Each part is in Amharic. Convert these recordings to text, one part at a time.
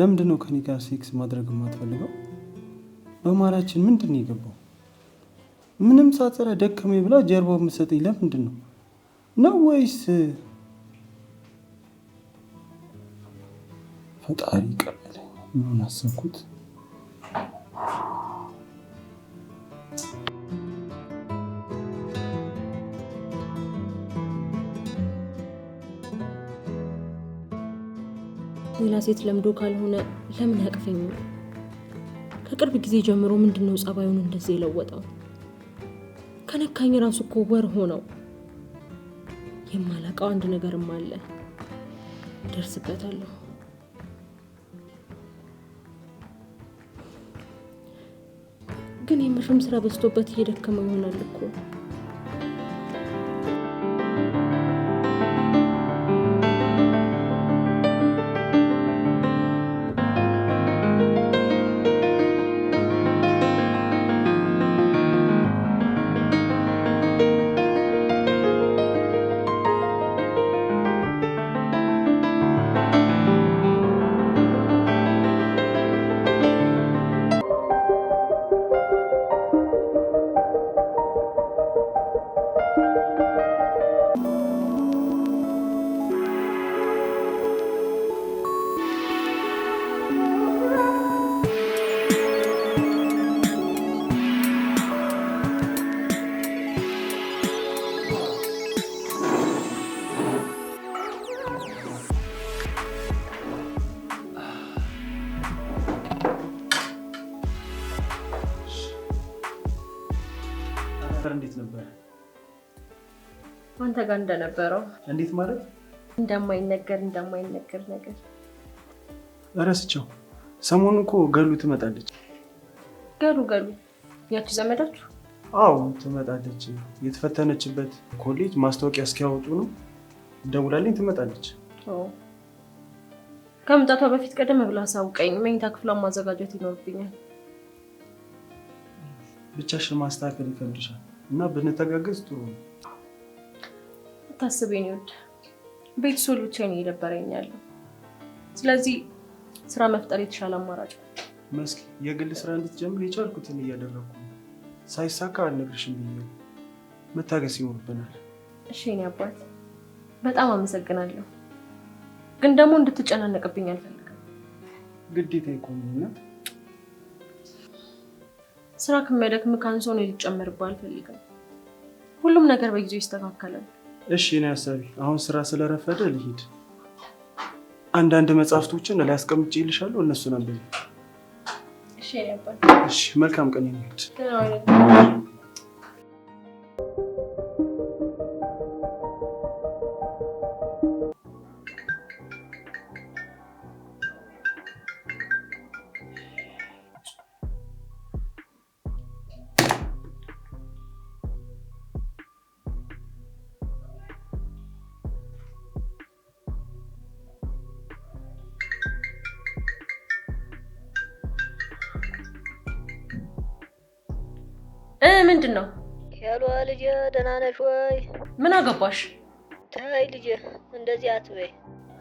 ለምንድነው ከኔ ጋር ሴክስ ማድረግ የማትፈልገው? በማላችን ምንድን ነው የገባው? ምንም ሳትሰራ ደከመኝ ብላ ጀርባው የምትሰጠኝ ለምንድን ነው ወይስ ፈጣሪ ቀበለኝ? ምን አሰብኩት? ሌላ ሴት ለምዶ ካልሆነ ለምን ያቅፈኝ? ከቅርብ ጊዜ ጀምሮ ምንድነው ጸባዩን እንደዚህ የለወጠው? ከነካኝ ራሱ እኮ ወር ሆነው። የማላውቀው አንድ ነገርም አለ። ደርስበታለሁ። ግን የምርም ስራ በዝቶበት እየደከመው ይሆናል እኮ። እንዴት ነበር? አንተ ጋር እንደነበረው። እንዴት ማለት? እንደማይነገር ነገር። እረስቸው። ሰሞኑን እኮ ገሉ ትመጣለች። ገሉ ያቺ ዘመዳችሁ? አዎ ትመጣለች። የተፈተነችበት ኮሌጅ ማስታወቂያ እስኪያወጡ ነው። ደውላልኝ ትመጣለች። ከመምጣቷ በፊት ቀደም ብላ አሳውቀኝ። መኝታ ክፍሏን ማዘጋጀት ይኖርብኛል። ብቻሽን ማስተካከል ይከብድሻል እና ብንተጋገዝ ጥሩ ነው። አታስቤኝ ውድ። ቤት ሶል ብቻዬን እየደበረኝ ያለው። ስለዚህ ስራ መፍጠር የተሻለ አማራጭ ነው። መስኪ የግል ስራ እንድትጀምር የቻልኩትን እያደረኩ ነው። ሳይሳካ አልነግርሽም ብዬ መታገስ ይኖርብናል። እሺ የኔ አባት በጣም አመሰግናለሁ። ግን ደግሞ እንድትጨናነቅብኝ አልፈልግም። ግዴታ ይቆምና ስራ ከሚያደክም ካንሶ ነው ሊጨመርብህ አልፈልግም። ሁሉም ነገር በጊዜው ይስተካከላል። እሺ እኔ ሀሳቢ አሁን ስራ ስለረፈደ ልሂድ። አንዳንድ መጽሐፍቶችን ላይ አስቀምጬልሻለሁ፣ እነሱን አንብቢ። እሺ የኔ አባት። እሺ መልካም ቀን ይሁንልሽ። ምንድን ነው? ያሏ ልጄ ደህና ነሽ ወይ? ምን አገባሽ? ታይ ልጄ እንደዚህ አትበይ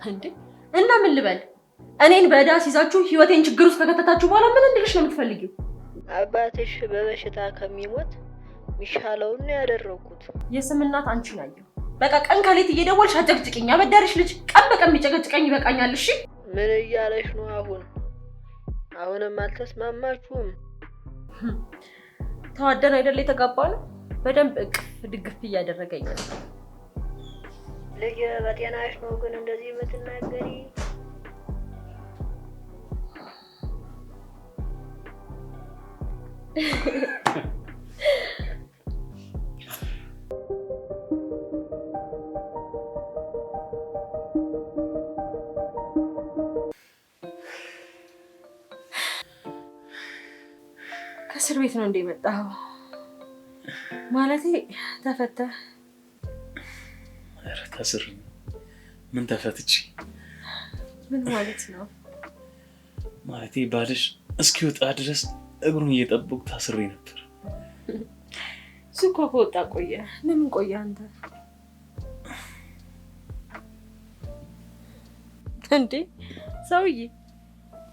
እንዴ። እና ምን ልበል? እኔን በዕዳ ሲይዛችሁ ህይወቴን ችግር ውስጥ ከከተታችሁ በኋላ ምን እንድልሽ ነው የምትፈልጊው? አባትሽ በበሽታ ከሚሞት ሚሻለውን ነው ያደረኩት። የስም እናት አንቺ ናየው። በቃ ቀን ከሌት እየደወልሽ አጨቅጭቅኝ። አበዳሪሽ ልጅ ቀን በቀን የሚጨቀጭቀኝ ይበቃኛል። እሺ ምን እያለሽ ነው አሁን? አሁንም አልተስማማችሁም? ተዋደን አይደል የተጋባ ነው። በደንብ እቅፍ ድግፍ እያደረገኝ ነው። ልጅ በጤናሽ ነው ግን እንደዚህ የምትናገሪ? ከእስር ቤት ነው እንደ መጣው? ማለቴ ተፈተህ? ኧረ ከእስር ምን ተፈትቼ? ምን ማለት ነው? ማለቴ ባልሽ እስኪወጣ ድረስ እግሩን እየጠበቁ ታስሬ ነበር። እሱ እኮ ከወጣ ቆየ። ለምን ቆየ አንተ? እንዴ ሰውዬ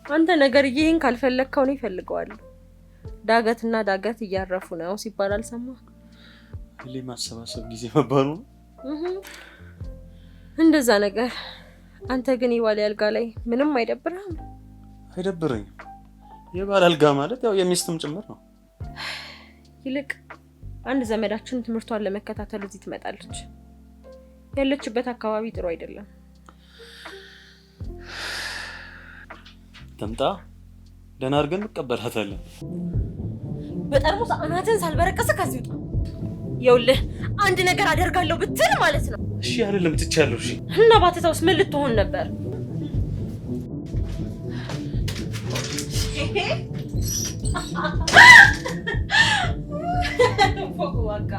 አንተ ነገር ይሄን ካልፈለግከው ነው ይፈልገዋል። ዳገትና ዳገት እያረፉ ነው ሲባል አልሰማህ? ሁሌ ማሰባሰብ ጊዜ መባሉ እንደዛ ነገር። አንተ ግን የባል አልጋ ላይ ምንም አይደብርህም? አይደብረኝም። የባል አልጋ ማለት ያው የሚስትም ጭምር ነው። ይልቅ አንድ ዘመዳችን ትምህርቷን ለመከታተል እዚህ ትመጣለች። ያለችበት አካባቢ ጥሩ አይደለም። ተምጣ ደህና አድርገን እንቀበላታለን። በጠርሙስ አናትን ሳልበረቀስ ከዚህ ውጣ። ይኸውልህ አንድ ነገር አደርጋለሁ ብትል ማለት ነው። እሺ አይደለም ትቻለሁ። እሺ እና ባትተውስ ምን ልትሆን ነበር? ፎቁዋካ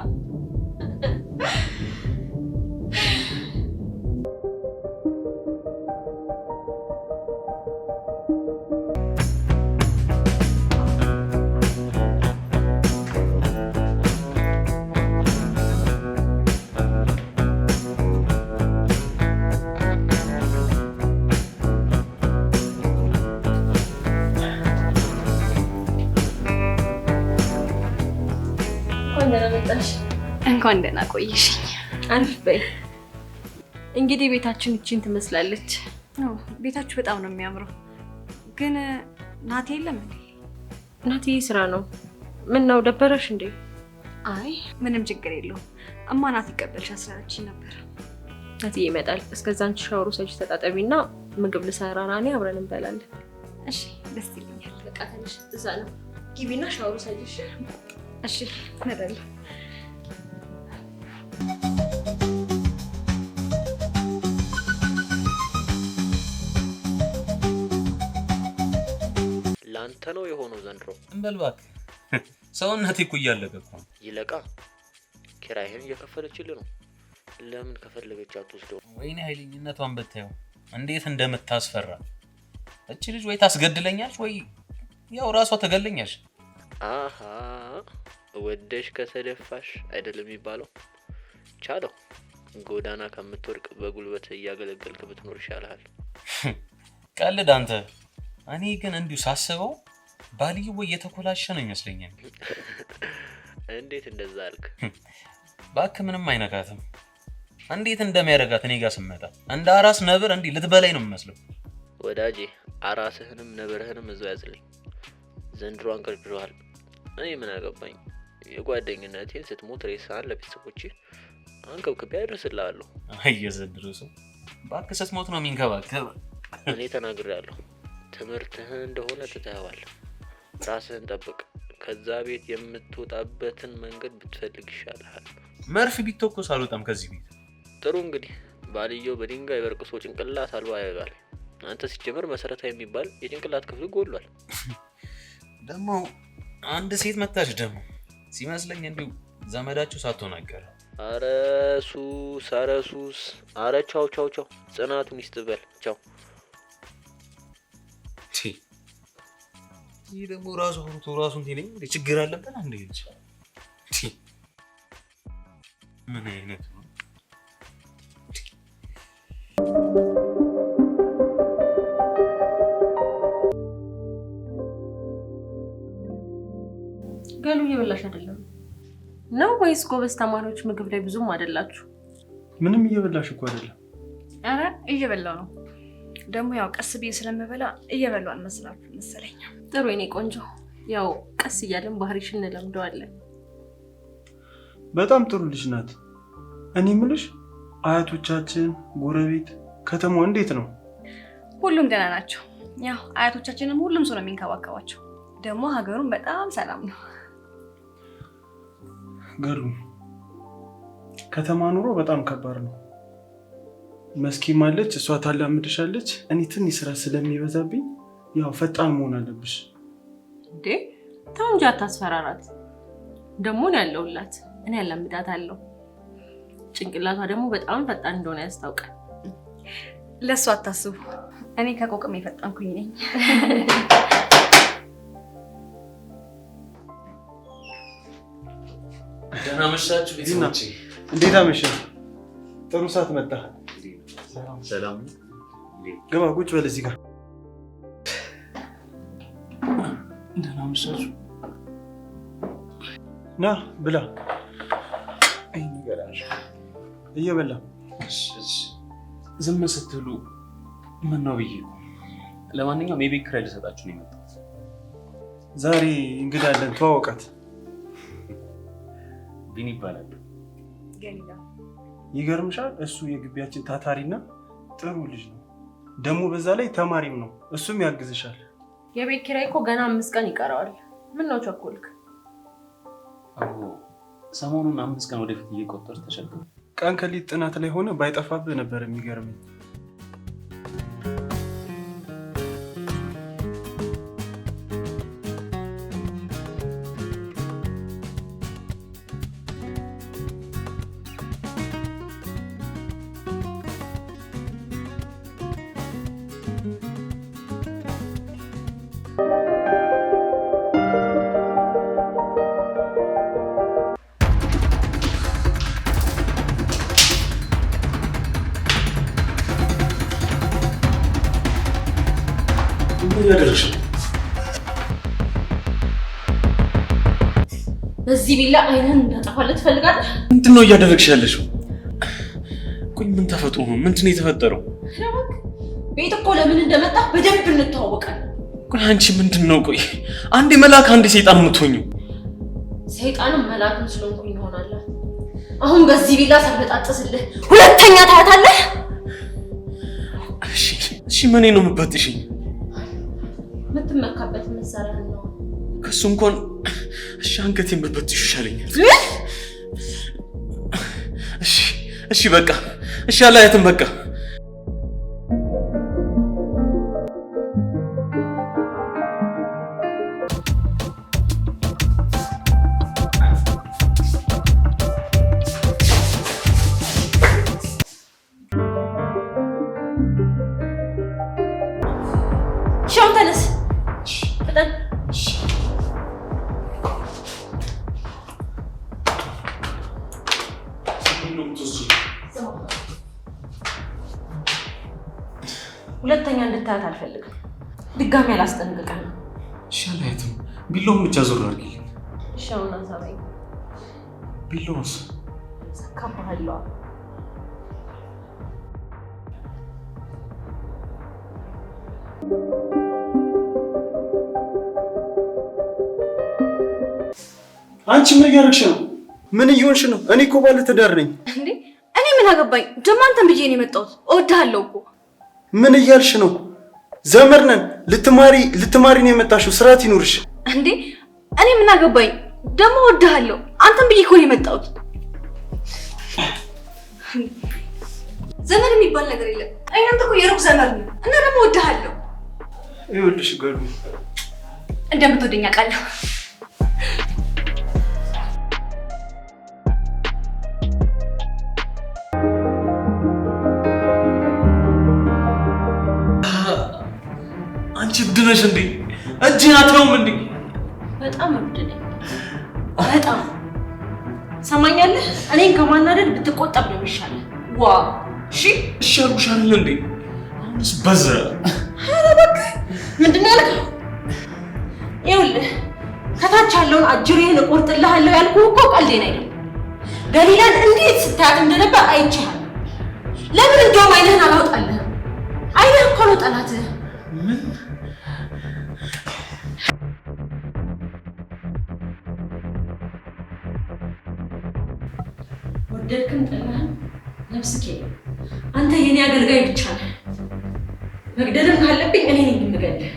እንኳን ደህና ቆይሽኝ። አሪፍ በይ። እንግዲህ ቤታችን እቺን ትመስላለች። ቤታችሁ በጣም ነው የሚያምረው። ግን ናቲ የለም እንዴ? ናቲ ስራ ነው። ምን ነው ደበረሽ እንዴ? አይ ምንም ችግር የለውም። እማ ናቲ ይቀበልሽ አስራችኝ ነበር። ናቲ ይመጣል። እስከዛ አንቺ ሻወር ወሰጂ፣ ተጣጣቢና ምግብ ልሰራና እኔ አብረን እንበላለን። እሺ ደስ ይለኛል። በቃ ትንሽ እዛ ነው ግቢና ሻወር ወሰጂ። እሺ እመጣለሁ። ላንተ ነው የሆነው ዘንድሮ። እንበል እባክህ። ሰውነቴ እኮ እያለቀ እኮ ነው። ይለቃ ኪራይህን እየከፈለችልህ ነው። ለምን ከፈለገች አትወስደው? ወይኔ ኃይለኝነቷን ብታየው እንዴት እንደምታስፈራ። እቺ ልጅ ወይ ታስገድለኛለች ወይ ያው ራሷ ተገለኛለች። አሃ ወደሽ ከተደፋሽ አይደለም የሚባለው። ቻለው ጎዳና ከምትወርቅ በጉልበት እያገለገልክ ብትኖር ይሻልሃል። ቀልድ አንተ። እኔ ግን እንዲሁ ሳስበው ባልዩ ወይ የተኮላሸ ነው ይመስለኛል። እንዴት እንደዛ አልክ? እባክህ ምንም አይነካትም። እንዴት እንደሚያደርጋት እኔ ጋር ስመጣ እንደ አራስ ነብር እንዲህ ልትበላይ ነው የሚመስለው። ወዳጄ አራስህንም ነብርህንም እዛው ያዝልኝ። ዘንድሮ አንቀርቅሯል። እኔ ምን አገባኝ? የጓደኝነቴን ስትሞት ሬሳህን ለቤተሰቦቼ አንከብክቤ አደርስልሃለሁ። አይ የዘንድሮ ሰው እባክህ ስትሞት ነው የሚንከባከብ። እኔ ተናግሬያለሁ። ትምህርትህን እንደሆነ ትተኸዋለህ። ራስህን ጠብቅ። ከዛ ቤት የምትወጣበትን መንገድ ብትፈልግ ይሻልሃል። መርፍ ቢተኮስ አልወጣም ከዚህ ቤት። ጥሩ እንግዲህ ባልየው በድንጋይ በርቅሶ ጭንቅላት አልባ ያደርጋል። አንተ ሲጀመር መሰረታዊ የሚባል የጭንቅላት ክፍል ጎሏል። ደግሞ አንድ ሴት መጣች ደግሞ ሲመስለኝ እንዲሁ ዘመዳችሁ ሳትሆን አይቀር። አረ ሱስ አረ ቻው ጽናቱን ይስጥበል። ቻው። ይህ ደግሞ ራሱ አውርቶ ራሱን ትለኝ ችግር አለበት አንዴ ልጅ ምን አይነት ነው? ገሉ እየበላሽ አይደለም ነው ወይስ ጎበዝ ተማሪዎች ምግብ ላይ ብዙም አይደላችሁ? ምንም እየበላሽ እኮ አይደለም። አረ እየበላው ነው። ደግሞ ያው ቀስ ብዬ ስለምበላ እየበላው አልመስላችሁ መሰለኝ። ጥሩ የኔ ቆንጆ፣ ያው ቀስ እያለን ባህሪሽን እንለምደዋለን። በጣም ጥሩ ልጅ ናት። እኔ የምልሽ አያቶቻችን፣ ጎረቤት፣ ከተማው እንዴት ነው? ሁሉም ደህና ናቸው። ያው አያቶቻችንም ሁሉም ሰው ነው የሚንከባከባቸው። ደግሞ ሀገሩን በጣም ሰላም ነው። ገሩ ከተማ ኑሮ በጣም ከባድ ነው። መስኪም አለች፣ እሷ ታላምድሻለች። እኔ ትንሽ ስራ ስለሚበዛብኝ ያው ፈጣን መሆን አለብሽ። እንዴ ተው እንጂ አታስፈራራት። ደግሞ ነው ያለውላት፣ እኔ ያላምዳታለሁ። ጭንቅላቷ ደግሞ በጣም ፈጣን እንደሆነ ያስታውቃል። ለሱ አታስቡ፣ እኔ ከቆቅም የፈጣንኩኝ ነኝ። ደህና መሻችሁ ቤተሰቦቼ። እንዴት አመሸህ? ጥሩ ሰዓት መጣ። ሰላም። ግባ ቁጭ በል እዚህ ጋር። ደህና መሻችሁ። ና ብላ። አይ ንገራሽ። እየበላ ዝም ስትሉ ምን ነው ብዬ ነው። ለማንኛውም የቤት ኪራይ ልሰጣችሁ ነው የመጣሁት። ዛሬ እንግዳ አለን፣ ተዋወቃት። ቢኒ ይባላል። ገሊላ ይገርምሻል፣ እሱ የግቢያችን ታታሪና ጥሩ ልጅ ነው። ደግሞ በዛ ላይ ተማሪም ነው። እሱም ያግዝሻል። የቤት ኪራይ እኮ ገና 5 ቀን ይቀረዋል። ምን ነው ቸኮልክ? አዎ ሰሞኑን 5 ቀን ወደፊት እየቆጠር ተሸክም። ቀን ከሊት ጥናት ላይ ሆነ ባይጠፋብህ ነበር የሚገርመኝ። በዚህ ቢላ አይነን እንዳጠፋለት ትፈልጋለህ? ምንድነው እያደረግሽ ያለሽው? ቆይ ምን ተፈጥሮ ነው? ምንድነው የተፈጠረው? ቤት እኮ ለምን እንደመጣ በደንብ እንተዋወቃለን። ቆይ አንቺ ምንድነው? ቆይ አንዴ መልአክ አንዴ ሰይጣን የምትሆኚው? ሰይጣንም መልአክም ስለሆንኩኝ ይሆናል። አሁን በዚህ ቢላ ሳልበጣጥስልህ ሁለተኛ ታያታለህ። እሺ ምን ነው የምትበጥሽኝ? የምትመካበት መሳሪያ ነው። ከሱ እንኳን እሺ አንገቴን ብትበጥሽ ይሻለኛል። እሺ በቃ እሺ አላያትም በቃ ሻው ተነስ ፈጠን። ሁለተኛ እንድታያት አልፈልግም። ድጋሚ አላስጠንቅቀም። እሺ አላያትም። ቢላውን ብቻ ዞር አድርጊልኝ። እሺ አሁን አንሳበኝ። ቢላውስ ሰካባለሁ። አንቺ ምን እያደረግሽ ነው? ምን እየሆንሽ ነው? እኔ እኮ ባለ ትዳር ነኝ። እንዴ እኔ ምን አገባኝ? ደግሞ አንተን ብዬ ነው የመጣሁት። እወድሃለሁ እኮ። ምን እያልሽ ነው? ዘመድ ነን። ልትማሪ ነው የመጣሽው። ስርዓት ይኑርሽ። እንዴ እኔ ምን አገባኝ? ደግሞ እወድሃለሁ። አንተን ብዬ እኮ ነው የመጣሁት። ዘመድ የሚባል ነገር የለም። እናንተ እኮ የሩቅ ዘመድ ነው እና ደግሞ እወድሃለሁ። ይኸውልሽ ገሉ እንደምትወደኝ አውቃለሁ። አንቺ እብድ ነሽ እንዴ? እጅህን አትለውም እንዴ? በጣም እብድ ነኝ። በጣም ሰማኛለህ። እኔን ከማናደድ ብትቆጠብ ነው የሚሻለው። ዋ እሺ እሻሩሻል እንዴ? አሁንስ በዛ። ኧረ እባክህ ምንድን ነው ያልከው? ይኸውልህ ከታች ያለውን አጅሬህን እቆርጥልሃለሁ ያልኩህ እኮ ቀልዴን አይደለም። ገሊላን እንዴት ስታያት እንደነበር አይቼሃለሁ። ለምን እንደውም አይንህን አላወጣልህም? አይንህ እኮ ነው ጠላትህ። ምን ወደድክም ጠላህም ነፍስክ የለም። አንተ የኔ አገልጋይ ብቻ ነህ። መግደልም ካለብኝ እኔ ነኝ የምገልህ።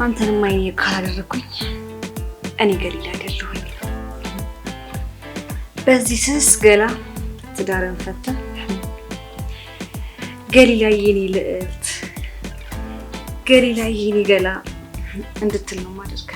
አንተንም አይኔ ካላደረኩኝ እኔ ገሊላ አይደለሁኝ። በዚህ ስስ ገላ ትዳርን ፈታ ገሊላ የኔ ልዕልት፣ ገሊላ የኔ ገላ እንድትል ነው ማድረግ።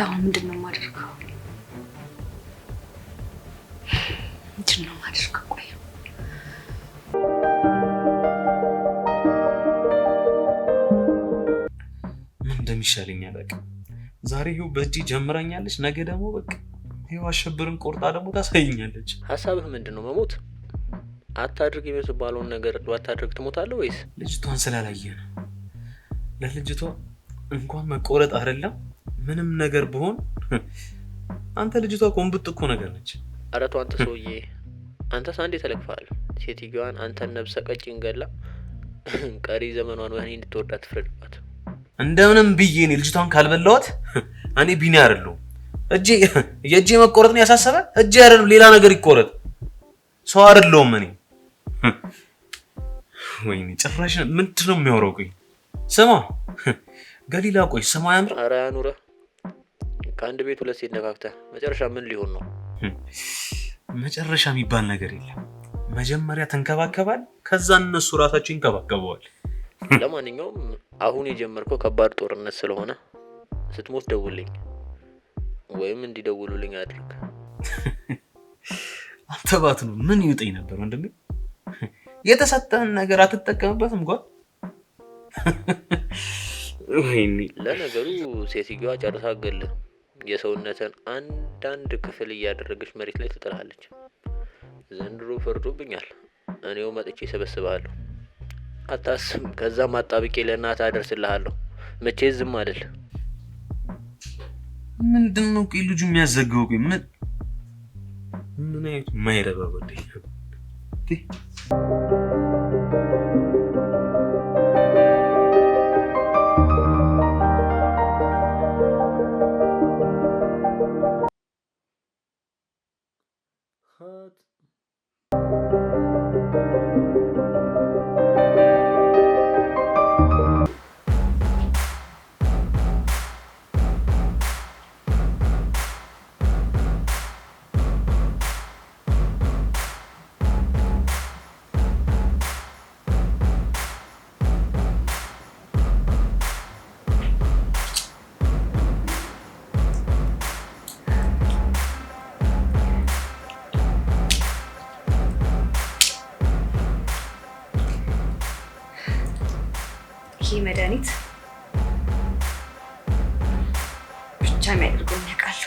አሁን ምንድን ነው የማደርገው? ቆይ ምን እንደሚሻለኝ አላውቅም። ዛሬ ይኸው በእጅ ጀምራኛለች፣ ነገ ደግሞ በቃ ይኸው አሸብርን ቆርጣ ደግሞ ታሳይኛለች። ሀሳብህ ምንድን ነው? መሞት? አታድርግ የምትባለውን ነገር ባታድርግ ትሞታለህ ወይስ? ልጅቷን ስላላየ ነው። ለልጅቷ እንኳን መቆረጥ አይደለም ምንም ነገር ቢሆን አንተ ልጅቷ ኮምብት እኮ ነገር ነች። ኧረ ተው አንተ ሰውዬ፣ አንተስ አንዴ ተለክፈሃል። ሴትዮዋን አንተን ነብሰ ቀጭን ገላ ቀሪ ዘመኗን ወህኒ እንድትወዳ ትፍረድባት። እንደምንም ብዬ እኔ ልጅቷን ካልበላኋት እኔ ቢኒ አይደለሁም። የእጄ መቆረጥ ነው ያሳሰበ? እጄ አይደለም ሌላ ነገር ይቆረጥ፣ ሰው አይደለሁም እኔ። ወይኔ ጭራሽ ምንድን ነው የሚያወራው? ቆይ ስማ ገሊላ፣ ቆይ ስማ ያምር። ኧረ ያኑረህ። ከአንድ ቤት ሁለት ሴት ነካክተህ መጨረሻ ምን ሊሆን ነው? መጨረሻ የሚባል ነገር የለም። መጀመሪያ ተንከባከባል፣ ከዛ እነሱ ራሳቸው ይንከባከበዋል። ለማንኛውም አሁን የጀመርከው ከባድ ጦርነት ስለሆነ ስትሞት ደውልኝ ወይም እንዲደውሉልኝ አድርግ። አንተ ባትኖር ምን ይውጠኝ ነበር ወንድሜ? የተሰጠህን ነገር አትጠቀምበትም ጓ። ወይኔ ለነገሩ ሴትዮዋ ጨርሳ ገል የሰውነትን አንዳንድ ክፍል እያደረገች መሬት ላይ ትጥላለች። ዘንድሮ ፈርዶብኛል። እኔው መጥቼ ሰበስባለሁ። አታስብ። ከዛም አጣብቄ ለእናትህ አደርስልሃለሁ። መቼ ዝም አይደል? ምንድነው ቆይ ልጁ የሚያዘገው? ቆይ ምን አይነት ማይረባ ወዴ ይህ መድኃኒት ብቻ የሚያደርገው ያውቃሉ።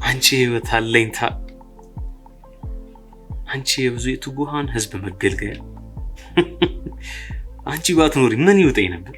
አንቺ ህይወት አለኝታ፣ አንቺ የብዙ የትጉሃን ህዝብ መገልገያ፣ አንቺ ባትኖሪ ምን ይውጠኝ ነበር?